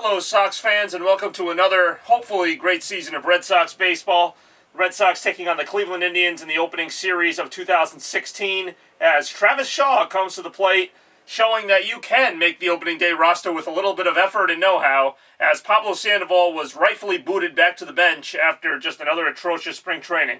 Hello, Sox fans, and welcome to another, hopefully, great season of Red Sox baseball. Red Sox taking on the Cleveland Indians in the opening series of 2016 as Travis Shaw comes to the plate, showing that you can make the opening day roster with a little bit of effort and know-how, as Pablo Sandoval was rightfully booted back to the bench after just another atrocious spring training.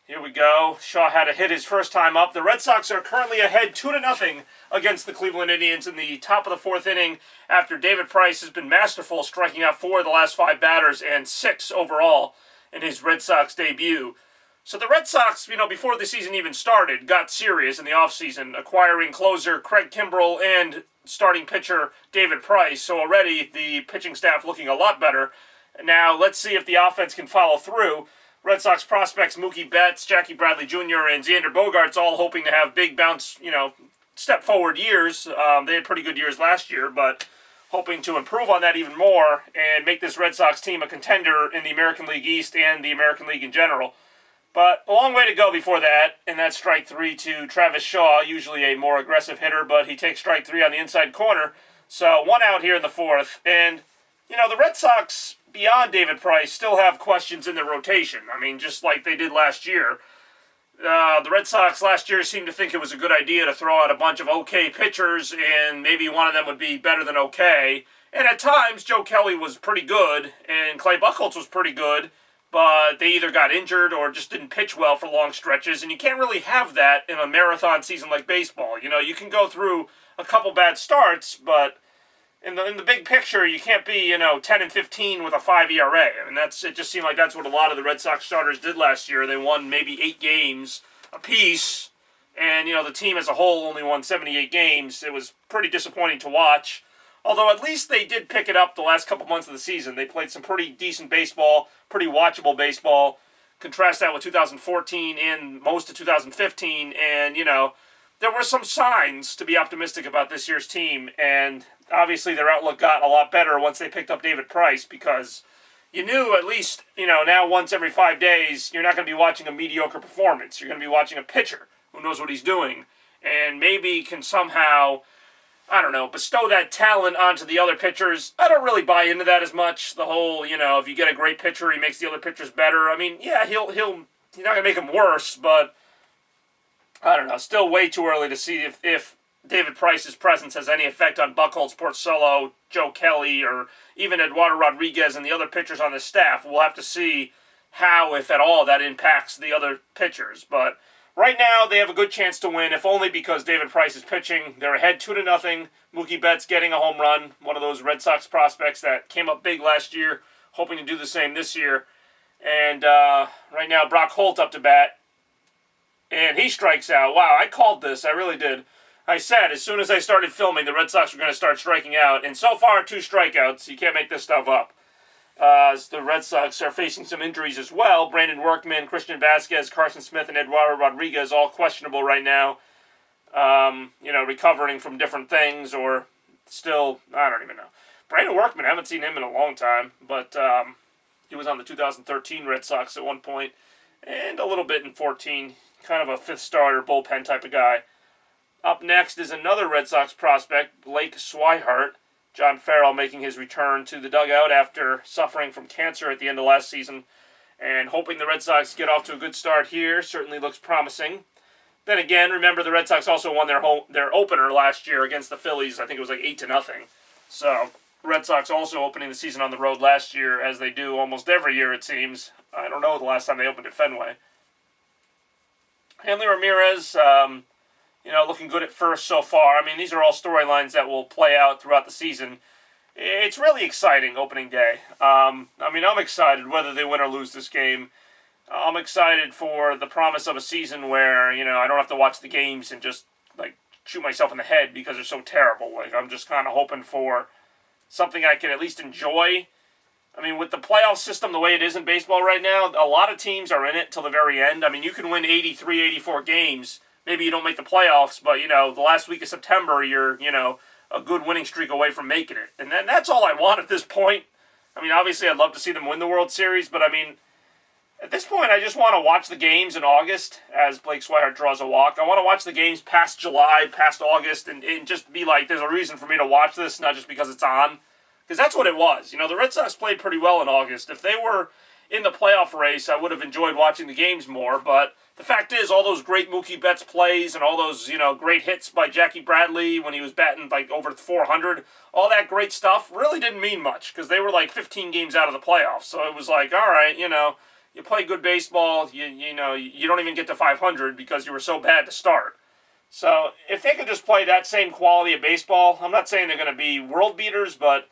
Here we go. Shaw had a hit his first time up. The Red Sox are currently ahead 2-0 against the Cleveland Indians in the top of the fourth inning after David Price has been masterful, striking out 4 of the last 5 batters and 6 overall in his Red Sox debut. So the Red Sox, before the season even started, got serious in the offseason, acquiring closer Craig Kimbrell and starting pitcher David Price. So already the pitching staff looking a lot better. Now let's see if the offense can follow through. Red Sox prospects Mookie Betts, Jackie Bradley Jr., and Xander Bogaerts all hoping to have big bounce, step forward years. They had pretty good years last year, but hoping to improve on that even more and make this Red Sox team a contender in the American League East and the American League in general. But a long way to go before that, and that's strike 3 to Travis Shaw, usually a more aggressive hitter, but he takes strike 3 on the inside corner. So 1 out here in the fourth, and the Red Sox, beyond David Price, still have questions in their rotation. Just like they did last year. The Red Sox last year seemed to think it was a good idea to throw out a bunch of okay pitchers, and maybe one of them would be better than okay. And at times, Joe Kelly was pretty good, and Clay Buchholz was pretty good, but they either got injured or just didn't pitch well for long stretches, and you can't really have that in a marathon season like baseball. You can go through a couple bad starts, but in the big picture, you can't be, 10-15 with a 5 ERA. It just seemed like that's what a lot of the Red Sox starters did last year. They won maybe 8 games apiece, and, the team as a whole only won 78 games. It was pretty disappointing to watch. Although at least they did pick it up the last couple months of the season. They played some pretty decent baseball, pretty watchable baseball. Contrast that with 2014 and most of 2015, and, there were some signs to be optimistic about this year's team, and obviously their outlook got a lot better once they picked up David Price, because you knew at least, now once every 5 days, you're not going to be watching a mediocre performance. You're going to be watching a pitcher who knows what he's doing, and maybe can somehow, bestow that talent onto the other pitchers. I don't really buy into that as much. The whole, if you get a great pitcher, he makes the other pitchers better. He's not going to make them worse, but I don't know. Still way too early to see if David Price's presence has any effect on Buchholz, Porcello, Joe Kelly, or even Eduardo Rodriguez and the other pitchers on the staff. We'll have to see how, if at all, that impacts the other pitchers. But right now, they have a good chance to win, if only because David Price is pitching. They're ahead 2-0. Mookie Betts getting a home run, one of those Red Sox prospects that came up big last year, hoping to do the same this year. And right now, Brock Holt up to bat. And he strikes out. Wow, I called this. I really did. I said as soon as I started filming, the Red Sox were going to start striking out. And so far, 2 strikeouts. You can't make this stuff up. As the Red Sox are facing some injuries as well. Brandon Workman, Christian Vasquez, Carson Smith, and Eduardo Rodriguez all questionable right now. Recovering from different things or still, I don't even know. Brandon Workman, I haven't seen him in a long time. But he was on the 2013 Red Sox at one point. And a little bit in 14. Kind of a fifth starter, bullpen type of guy. Up next is another Red Sox prospect, Blake Swihart. John Farrell making his return to the dugout after suffering from cancer at the end of last season. And hoping the Red Sox get off to a good start here. Certainly looks promising. Then again, remember the Red Sox also won their opener last year against the Phillies. I think it was like 8-0. So, Red Sox also opening the season on the road last year, as they do almost every year it seems. I don't know the last time they opened at Fenway. Hanley Ramirez, looking good at first so far. These are all storylines that will play out throughout the season. It's really exciting opening day. I'm excited whether they win or lose this game. I'm excited for the promise of a season where, I don't have to watch the games and just, shoot myself in the head because they're so terrible. I'm just kind of hoping for something I can at least enjoy. With the playoff system the way it is in baseball right now, a lot of teams are in it till the very end. You can win 83, 84 games. Maybe you don't make the playoffs, but, the last week of September, you're, a good winning streak away from making it. And then that's all I want at this point. Obviously, I'd love to see them win the World Series, but, at this point, I just want to watch the games in August as Blake Swihart draws a walk. I want to watch the games past July, past August, and just be like, there's a reason for me to watch this, not just because it's on. Because that's what it was. The Red Sox played pretty well in August. If they were in the playoff race, I would have enjoyed watching the games more. But the fact is, all those great Mookie Betts plays and all those, great hits by Jackie Bradley when he was batting like over 400, all that great stuff really didn't mean much because they were like 15 games out of the playoffs. So it was like, all right, you play good baseball, you don't even get to 500 because you were so bad to start. So if they could just play that same quality of baseball, I'm not saying they're going to be world beaters, but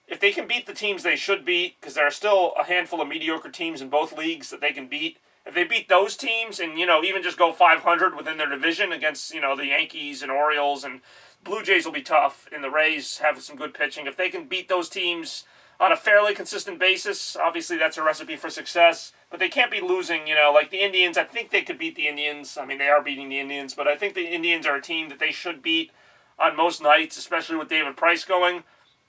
if they can beat the teams they should beat, because there are still a handful of mediocre teams in both leagues that they can beat, if they beat those teams and, even just go 500 within their division against, the Yankees and Orioles, and Blue Jays will be tough, and the Rays have some good pitching. If they can beat those teams on a fairly consistent basis, obviously that's a recipe for success, but they can't be losing, like the Indians. I think they could beat the Indians. I mean, they are beating the Indians, but I think the Indians are a team that they should beat on most nights, especially with David Price going.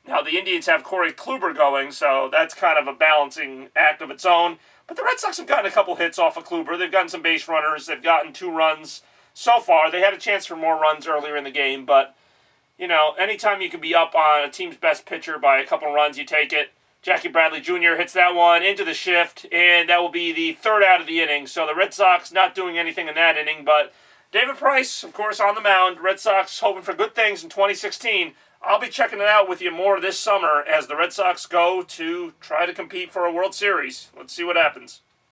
Now, the Indians have Corey Kluber going, so that's kind of a balancing act of its own. But the Red Sox have gotten a couple hits off of Kluber. They've gotten some base runners. They've gotten 2 runs so far. They had a chance for more runs earlier in the game, but, anytime you can be up on a team's best pitcher by a couple runs, you take it. Jackie Bradley Jr. hits that one into the shift, and that will be the 3rd out of the inning. So the Red Sox not doing anything in that inning, but David Price, of course, on the mound. Red Sox hoping for good things in 2016. I'll be checking it out with you more this summer as the Red Sox go to try to compete for a World Series. Let's see what happens.